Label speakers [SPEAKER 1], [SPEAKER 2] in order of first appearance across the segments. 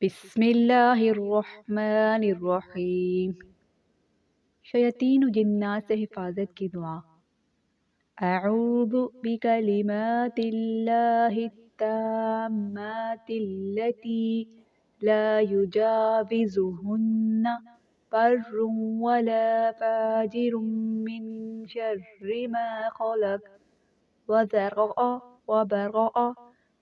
[SPEAKER 1] बिस्मिल्लाहिर्रहमानिर्रहीम। शयातीन जिन्नात से हिफाजत की दुआ। अऊज़ु बिकलिमातिल्लाहि ताम्मातिल्लती ला युजाविजुहुन्ना बर्रुन वला फाजिरुम मिन शर्रि मा खलक वज़रअ वबरअ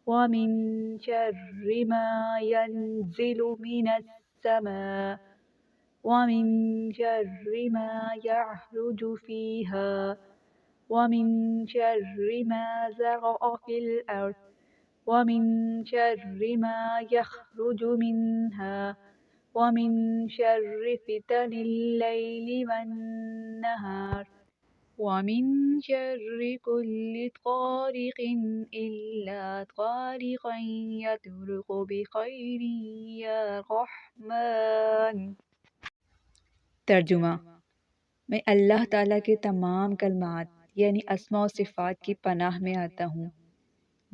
[SPEAKER 1] वमिन शर्रि मा यंज़िलु मिनस समा वमिन शर्रि मा यअरुजु फ़ीहा वमिन शर्रि मा ज़रअ फ़िल अर्ज़ वमिन शर्रि मा यख़रुजु मिन्हा वमिन शर्रि फ़ितनिल लैलि वन्नहार वमिन शर्रि कुल्लि तारिक़िन इल्ला तारिक़न यतरुक़ु बिखैरिन या रहमान। तर्जुमा। मैं अल्लाह ताला के तमाम कलमात यानी अस्मा और सिफ़ात की पनाह में आता हूँ,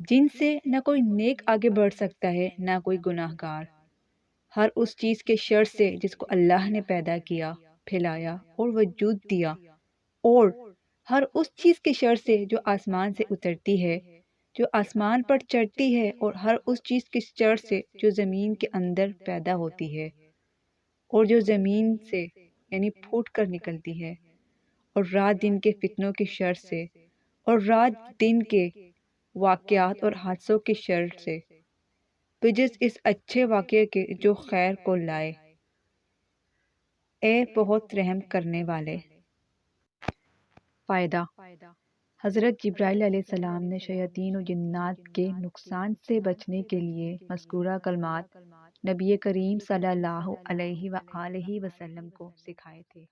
[SPEAKER 1] जिनसे न कोई नेक आगे बढ़ सकता है न कोई गुनाहगार। हर उस चीज़ के शर से जिसको अल्लाह ने पैदा किया, फैलाया और वजूद दिया, और हर उस चीज़ के शर से जो आसमान से उतरती है, जो आसमान पर चढ़ती है, और हर उस चीज़ के शर से जो ज़मीन के अंदर पैदा होती है और जो ज़मीन से यानी फूट कर निकलती है, और रात दिन के फितनों के शर से, और रात दिन के वाक़यात और हादसों के शर से, बिजिस इस अच्छे वाक़ये के जो खैर को लाए। ए बहुत रहम करने वाले। फ़ायदा। हज़रत जिब्राइल अलैहिस्सलाम ने शयातीन और जिन्नात के नुकसान से बचने के लिए मज़कूरा कलमात नबी करीम सल्लल्लाहु अलैहि वसल्लम को सिखाए थे।